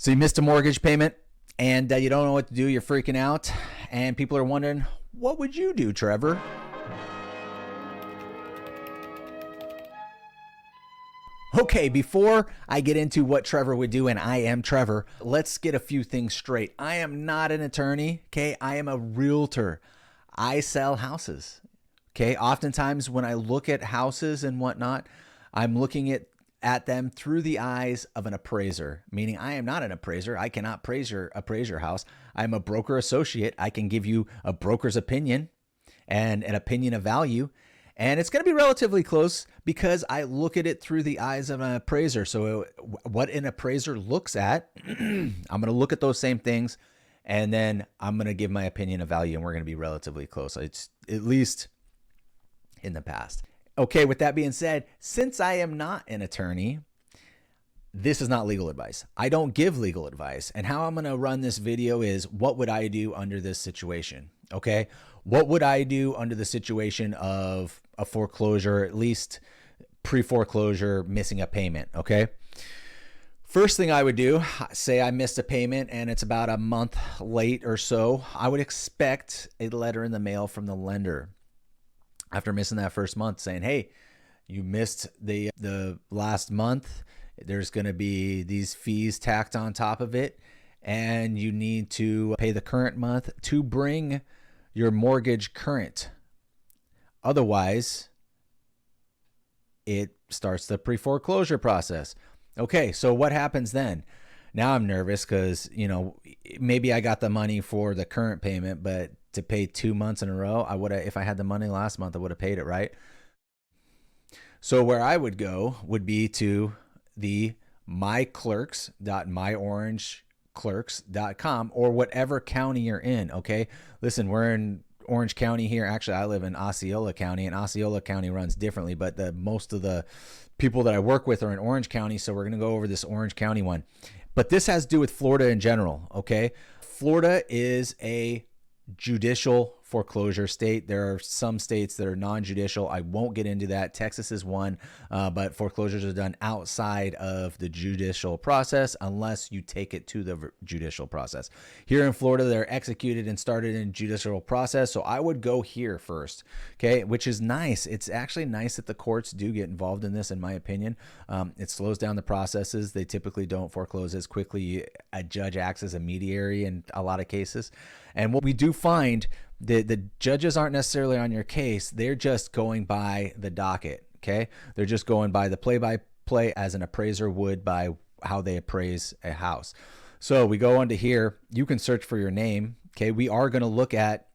So you missed a mortgage payment and you don't know what to do. You're freaking out and people are wondering, what would you do, Trevor? Okay, before I get into what Trevor would do, and I am Trevor, let's get a few things straight. I am not an attorney, okay? I am a realtor. I sell houses, okay? Oftentimes when I look at houses and whatnot, I'm looking at them through the eyes of an appraiser, meaning I am not an appraiser. I cannot appraise your house. I'm a broker associate. I can give you a broker's opinion and an opinion of value. And it's going to be relatively close because I look at it through the eyes of an appraiser. So what an appraiser looks at, I'm going to look at those same things and then I'm going to give my opinion of value and we're going to be relatively close. It's at least in the past. Okay, with that being said, since I am not an attorney, this is not legal advice. I don't give legal advice. And how I'm going to run this video is, what would I do under this situation? Okay, what would I do under the situation of a foreclosure, at least pre-foreclosure, missing a payment? Okay, first thing I would do, say I missed a payment and it's about a month late or so, I would expect a letter in the mail from the lender after missing that first month saying, hey, you missed the last month. There's going to be these fees tacked on top of it, and you need to pay the current month to bring your mortgage current. Otherwise, it starts the pre-foreclosure process. Okay, so what happens then? Now I'm nervous because, you know, maybe I got the money for the current payment, but to pay 2 months in a row, I would have, if I had the money last month, I would have paid it, right? So where I would go would be to the myclerks.myorangeclerks.com or whatever county you're in. Okay, listen, we're in Orange County here. Actually, I live in Osceola County, and Osceola County runs differently, but most of the people that I work with are in Orange County, so we're going to go over this Orange County one. But this has to do with Florida in general. Okay, Florida is a judicial foreclosure state. There are some states that are non-judicial. I won't get into that. Texas is one, but foreclosures are done outside of the judicial process unless you take it to the judicial process. Here in Florida, they're executed and started in judicial process. So I would go here first, okay, which is nice. It's actually nice that the courts do get involved in this, in my opinion. It slows down the processes. They typically don't foreclose as quickly. A judge acts as a mediator in a lot of cases. And what we do find, the judges aren't necessarily on your case. They're just going by the docket, okay? They're just going by the play-by-play as an appraiser would by how they appraise a house. So we go onto here. You can search for your name, okay? We are going to look at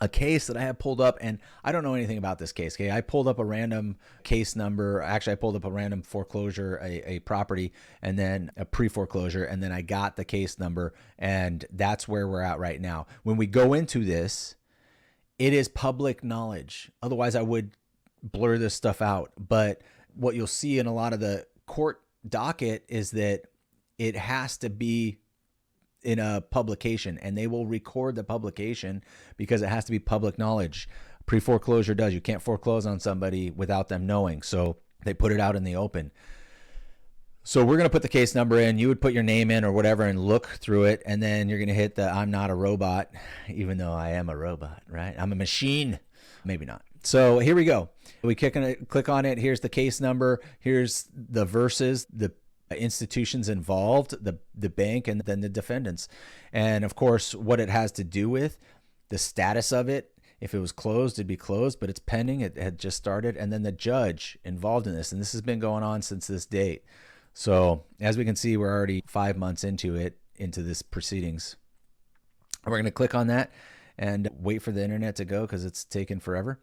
a case that I have pulled up, and I don't know anything about this case, okay? I pulled up a random case number. Actually, I pulled up a random foreclosure, a property, and then a pre-foreclosure, and then I got the case number, and that's where we're at right now. When we go into this, it is public knowledge. Otherwise, I would blur this stuff out. But what you'll see in a lot of the court docket is that it has to be in a publication, and they will record the publication because it has to be public knowledge. Pre-foreclosure does. You can't foreclose on somebody without them knowing. So they put it out in the open. So we're going to put the case number in. You would put your name in or whatever and look through it. And then you're going to hit the I'm not a robot, even though I am a robot, right? I'm a machine. Maybe not. So here we go. We click on it. Here's the case number. Here's the verses, the institutions involved, the bank, and then the defendants. And of course, what it has to do with the status of it. If it was closed, it'd be closed, but it's pending. It had just started. And then the judge involved in this. And this has been going on since this date. So as we can see, we're already 5 months into this proceedings. We're going to click on that and wait for the internet to go because it's taken forever.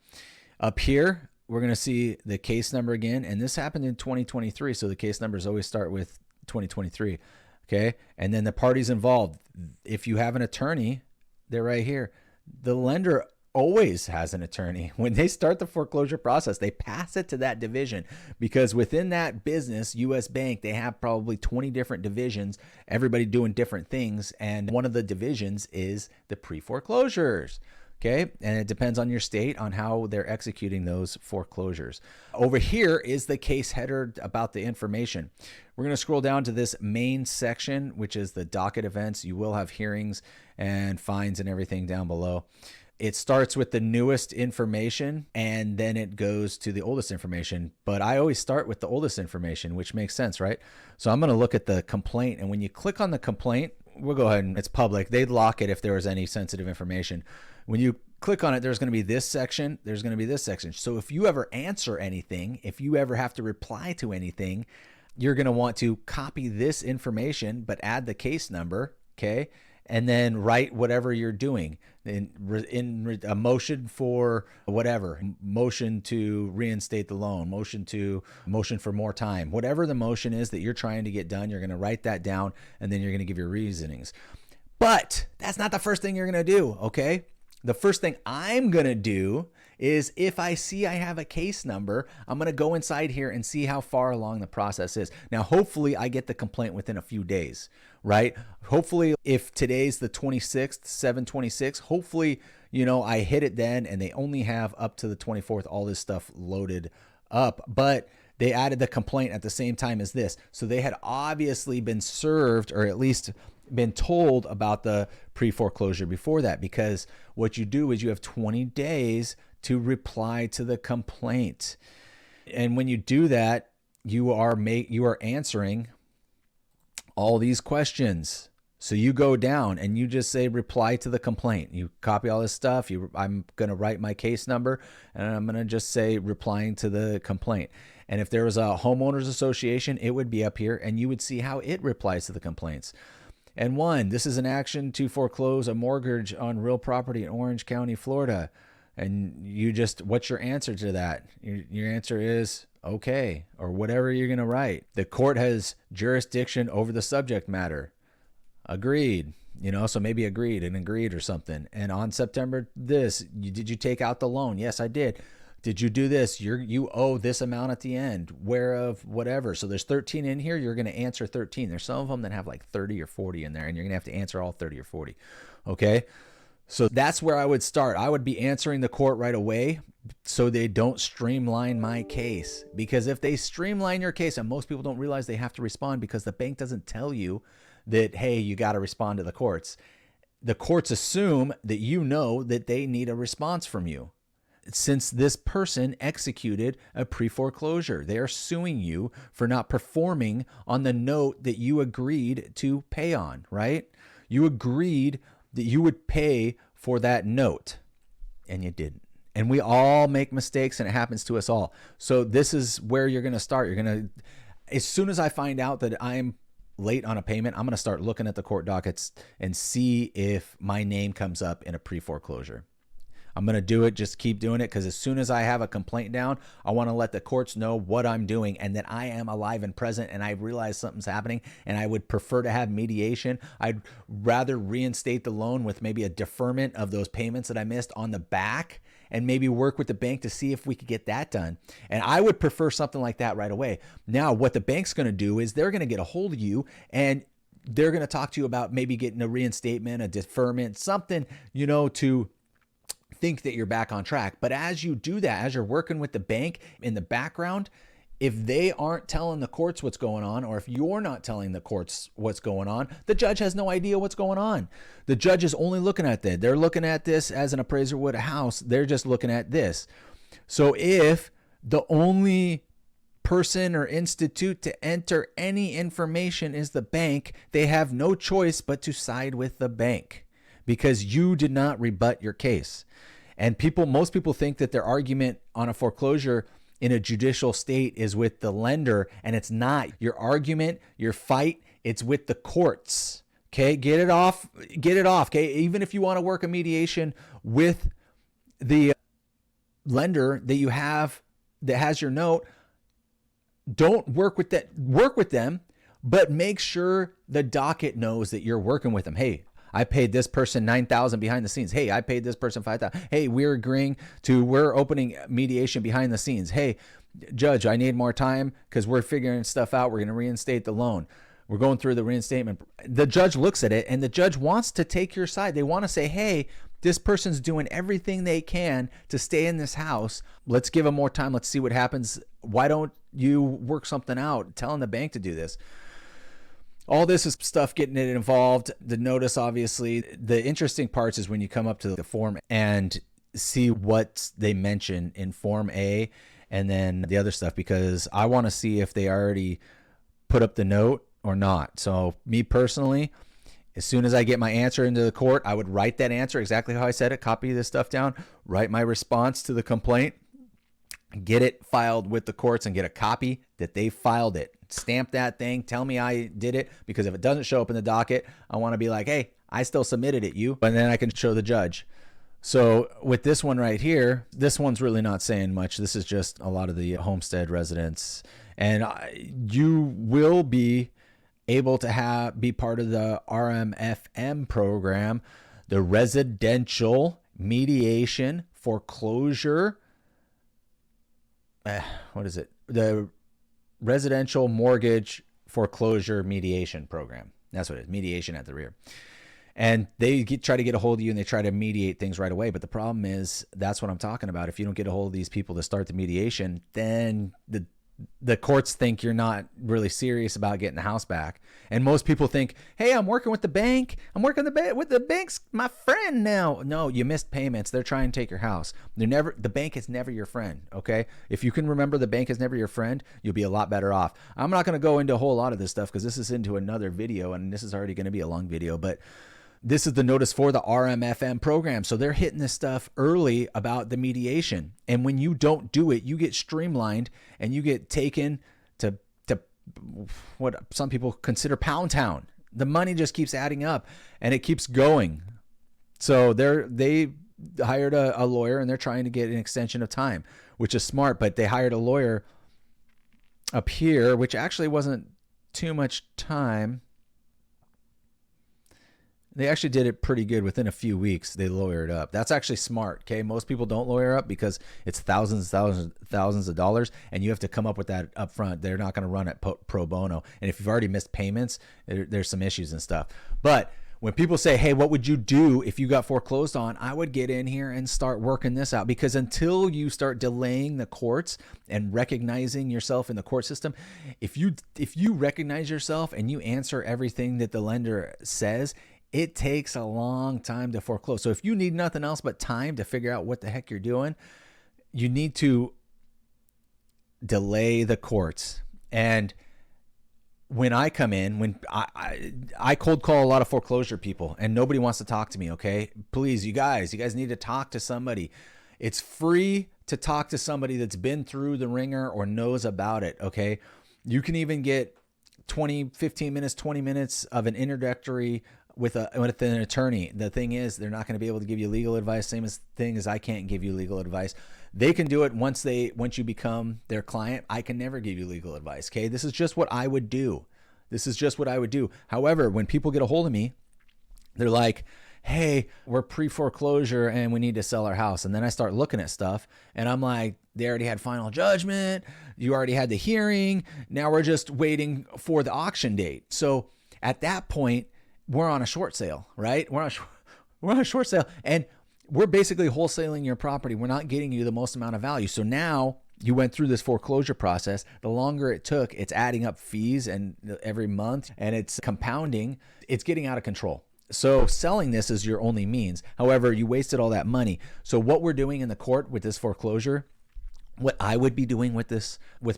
Up here, we're going to see the case number again, and this happened in 2023, so the case numbers always start with 2023, okay? And then the parties involved. If you have an attorney, they're right here. The lender always has an attorney. When they start the foreclosure process, they pass it to that division because within that business, U.S. Bank, they have probably 20 different divisions, everybody doing different things, and one of the divisions is the pre-foreclosures. Okay, and it depends on your state on how they're executing those foreclosures. Over here is the case header about the information. we're going to scroll down to this main section, which is the docket events. You will have hearings and fines and everything down below. It starts with the newest information and then it goes to the oldest information. But I always start with the oldest information, which makes sense, right? So I'm going to look at the complaint. And when you click on the complaint, we'll go ahead and it's public. They'd lock it if there was any sensitive information. When you click on it, there's going to be this section. There's going to be this section. So if you ever answer anything, if you ever have to reply to anything, you're going to want to copy this information, but add the case number, okay? And then write whatever you're doing in a motion for whatever, motion to reinstate the loan, motion for more time, whatever the motion is that you're trying to get done, you're going to write that down and then you're going to give your reasonings. But that's not the first thing you're going to do, okay? The first thing I'm going to do is if I see I have a case number, I'm going to go inside here and see how far along the process is. Now, hopefully I get the complaint within a few days, right? Hopefully if today's the 26th, 7/26, hopefully, I hit it then and they only have up to the 24th, all this stuff loaded up. But they added the complaint at the same time as this. So they had obviously been served or at least been told about the pre-foreclosure before that, because what you do is you have 20 days to reply to the complaint. And when you do that, you are answering all these questions. So you go down and you just say reply to the complaint. You copy all this stuff. I'm going to write my case number and I'm going to just say replying to the complaint. And if there was a homeowners association, it would be up here and you would see how it replies to the complaints. And 1, this is an action to foreclose a mortgage on real property in Orange County, Florida. And what's your answer to that? Your answer is okay, or whatever you're going to write. The court has jurisdiction over the subject matter. Agreed. So maybe agreed or something. And on September did you take out the loan? Yes, I did. Did you do this? You owe this amount at the end, whereof whatever. So there's 13 in here. You're going to answer 13. There's some of them that have like 30 or 40 in there, and you're going to have to answer all 30 or 40. Okay. So that's where I would start. I would be answering the court right away so they don't streamline my case. Because if they streamline your case, and most people don't realize they have to respond because the bank doesn't tell you that, hey, you got to respond to the courts. The courts assume that that they need a response from you. Since this person executed a pre-foreclosure, they are suing you for not performing on the note that you agreed to pay on, right? You agreed that you would pay for that note and you didn't. And we all make mistakes and it happens to us all. So this is where you're going to start. As soon as I find out that I'm late on a payment, I'm going to start looking at the court dockets and see if my name comes up in a pre-foreclosure. I'm going to do it. Just keep doing it, because as soon as I have a complaint down, I want to let the courts know what I'm doing and that I am alive and present and I realize something's happening and I would prefer to have mediation. I'd rather reinstate the loan with maybe a deferment of those payments that I missed on the back and maybe work with the bank to see if we could get that done. And I would prefer something like that right away. Now, what the bank's going to do is they're going to get a hold of you and they're going to talk to you about maybe getting a reinstatement, a deferment, something, to think that you're back on track. But as you do that, as you're working with the bank in the background, if they aren't telling the courts what's going on, or if you're not telling the courts what's going on, the judge has no idea what's going on. The judge is only looking at that. They're looking at this as an appraiser would a house. They're just looking at this. So if the only person or institute to enter any information is the bank, they have no choice but to side with the bank because you did not rebut your case. And most people think that their argument on a foreclosure in a judicial state is with the lender, and it's not. Your argument, your fight, it's with the courts. Okay, get it off. Okay, even if you want to work a mediation with the lender that you have that has your note, don't work with that. Work with them, but make sure the docket knows that you're working with them. Hey, I paid this person $9,000 behind the scenes. Hey, I paid this person $5,000. Hey, we're opening mediation behind the scenes. Hey, judge, I need more time because we're figuring stuff out. We're going to reinstate the loan. We're going through the reinstatement. The judge looks at it and the judge wants to take your side. They want to say, hey, this person's doing everything they can to stay in this house. Let's give them more time. Let's see what happens. Why don't you work something out? Telling the bank to do this. All this is stuff getting it involved. The notice, obviously. The interesting parts is when you come up to the form and see what they mention in Form A and then the other stuff, because I want to see if they already put up the note or not. So me personally, as soon as I get my answer into the court, I would write that answer exactly how I said it, copy this stuff down, write my response to the complaint, get it filed with the courts and get a copy that they filed it. Stamp that thing, tell me I did it, because if it doesn't show up in the docket, I want to be like, hey, I still submitted it, you. And then I can show the judge. So with this one right here, this one's really not saying much. This is just a lot of the homestead residents. And you will be able to be part of the RMFM program, the Residential Mediation Foreclosure. What is it? The Residential Mortgage Foreclosure Mediation Program. That's what it is. Mediation at the rear. And they try to get a hold of you and they try to mediate things right away. But the problem is, that's what I'm talking about. If you don't get a hold of these people to start the mediation, then the courts think you're not really serious about getting the house back. And most people think, hey, I'm working with the bank. I'm working with the bank's my friend now. No, you missed payments. They're trying to take your house. The bank is never your friend, okay? If you can remember the bank is never your friend, you'll be a lot better off. I'm not going to go into a whole lot of this stuff because this is into another video, and this is already going to be a long video, but this is the notice for the RMFM program. So they're hitting this stuff early about the mediation. And when you don't do it, you get streamlined and you get taken to what some people consider Pound Town. The money just keeps adding up and it keeps going. So they hired a lawyer and they're trying to get an extension of time, which is smart. But they hired a lawyer up here, which actually wasn't too much time. They actually did it pretty good. Within a few weeks, they lawyered up. That's actually smart, okay? Most people don't lawyer up because it's thousands of dollars, and you have to come up with that up front. They're not going to run it pro bono. And if you've already missed payments, there's some issues and stuff. But when people say, hey, what would you do if you got foreclosed on? I would get in here and start working this out, because until you start delaying the courts and recognizing yourself in the court system, if you recognize yourself and you answer everything that the lender says, it takes a long time to foreclose. So if you need nothing else but time to figure out what the heck you're doing, you need to delay the courts. And when I come in, when I cold call a lot of foreclosure people and nobody wants to talk to me, okay? Please, you guys need to talk to somebody. It's free to talk to somebody that's been through the ringer or knows about it, okay? You can even get 15 minutes, 20 minutes of an introductory with an attorney. The thing is, they're not going to be able to give you legal advice. Same thing as I can't give you legal advice. They can do it once you become their client. I can never give you legal advice. Okay. This is just what I would do. However, when people get a hold of me, they're like, hey, we're pre-foreclosure and we need to sell our house. And then I start looking at stuff and I'm like, they already had final judgment. You already had the hearing. Now we're just waiting for the auction date. So at that point, we're on a short sale, right? We're on a short sale and we're basically wholesaling your property. We're not getting you the most amount of value. So now you went through this foreclosure process. The longer it took, it's adding up fees and every month and it's compounding. It's getting out of control. So selling this is your only means. However, you wasted all that money. So what we're doing in the court with this foreclosure, what I would be doing with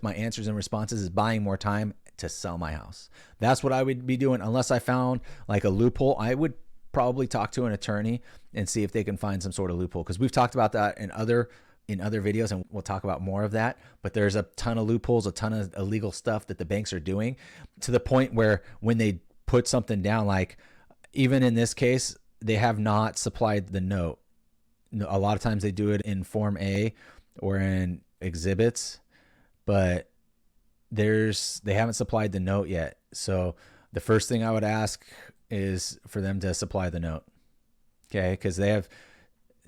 my answers and responses is buying more time to sell my house. That's what I would be doing. Unless I found like a loophole, I would probably talk to an attorney and see if they can find some sort of loophole, because we've talked about that in other videos and we'll talk about more of that. But there's a ton of loopholes, a ton of illegal stuff that the banks are doing, to the point where when they put something down, like even in this case, they have not supplied the note. A lot of times they do it in Form A or in exhibits, but they haven't supplied the note yet. So the first thing I would ask is for them to supply the note. Okay. Because they have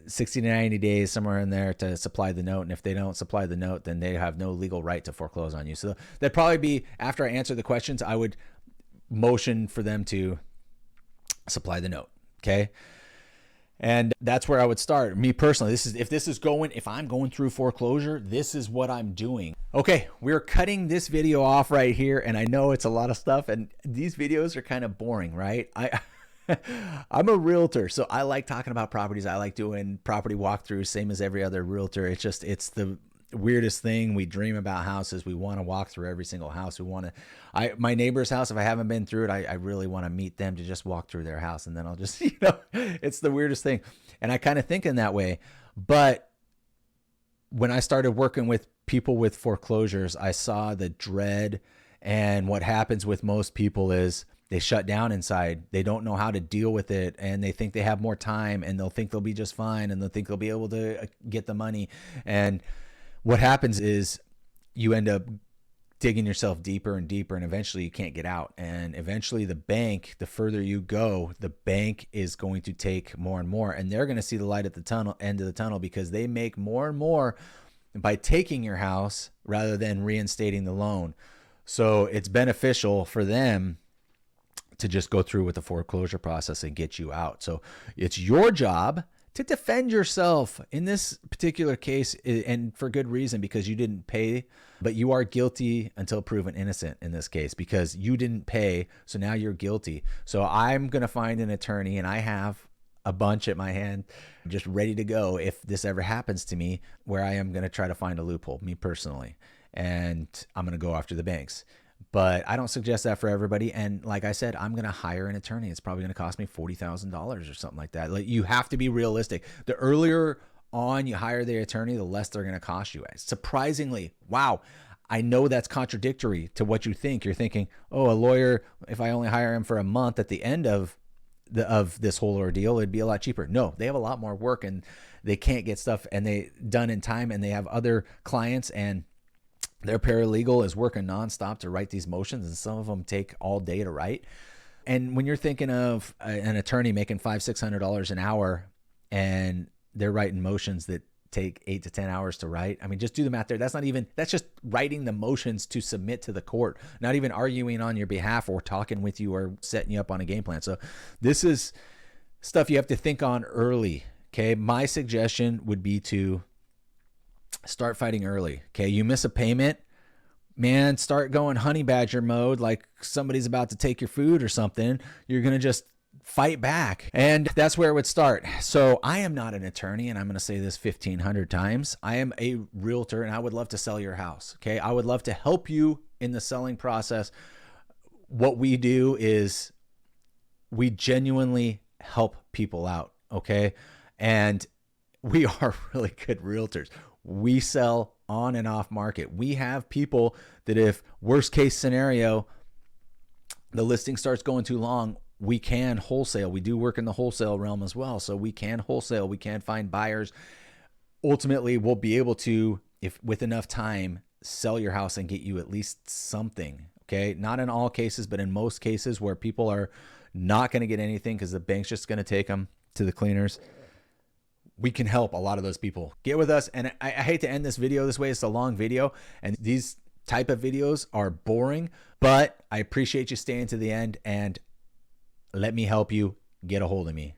60 to 90 days somewhere in there to supply the note. And if they don't supply the note, then they have no legal right to foreclose on you. So that'd probably be, after I answer the questions, I would motion for them to supply the note. Okay. And that's where I would start. Me personally, if I'm going through foreclosure, this is what I'm doing. Okay, we're cutting this video off right here, and I know it's a lot of stuff, and these videos are kind of boring, right? I'm a realtor, so I like talking about properties. I like doing property walkthroughs, same as every other realtor. It's the weirdest thing. We dream about houses. We want to walk through every single house. My neighbor's house, if I haven't been through it, I really want to meet them to just walk through their house. And then I'll just, it's the weirdest thing. And I kind of think in that way. But when I started working with people with foreclosures, I saw the dread, and what happens with most people is they shut down inside. They don't know how to deal with it, and they think they have more time, and they'll think they'll be just fine, and they'll think they'll be able to get the money. And what happens is you end up digging yourself deeper and deeper, and eventually you can't get out. And eventually the bank, the further you go, the bank is going to take more and more, and they're going to see the light at the end of the tunnel, because they make more and more by taking your house rather than reinstating the loan. So it's beneficial for them to just go through with the foreclosure process and get you out. So it's your job to defend yourself in this particular case, and for good reason, because you didn't pay, but you are guilty until proven innocent in this case, because you didn't pay. So now you're guilty. So I'm going to find an attorney, and I have a bunch at my hand, just ready to go if this ever happens to me, where I am going to try to find a loophole, me personally, and I'm going to go after the banks. But I don't suggest that for everybody. And like I said, I'm going to hire an attorney. It's probably going to cost me $40,000 or something like that. Like, you have to be realistic. The earlier on you hire the attorney, the less they're going to cost you. Surprisingly, wow. I know that's contradictory to what you think. You're thinking, oh, a lawyer, if I only hire him for a month at the end of this whole ordeal, it'd be a lot cheaper. No, they have a lot more work, and they can't get stuff done in time, and they have other clients, and their paralegal is working nonstop to write these motions, and some of them take all day to write. And when you're thinking of an attorney making $500-$600 an hour, and they're writing motions that take 8 to 10 hours to write, I mean, just do the math there. That's just writing the motions to submit to the court, not even arguing on your behalf or talking with you or setting you up on a game plan. So this is stuff you have to think on early. Okay. My suggestion would be to start fighting early. Okay. You miss a payment, man, start going honey badger mode, like somebody's about to take your food or something. You're going to just fight back. And that's where it would start. So I am not an attorney, and I'm going to say this 1,500 times. I am a realtor, and I would love to sell your house. Okay. I would love to help you in the selling process. What we do is we genuinely help people out. Okay. And we are really good realtors. We sell on and off market. We have people that, if worst case scenario, the listing starts going too long, we can wholesale. We do work in the wholesale realm as well. So we can wholesale. We can find buyers. Ultimately, we'll be able to, if with enough time, sell your house and get you at least something. Okay. Not in all cases, but in most cases where people are not going to get anything because the bank's just going to take them to the cleaners, we can help a lot of those people. Get with us. And I hate to end this video this way. It's a long video, and these type of videos are boring, but I appreciate you staying to the end, and let me help you. Get a hold of me.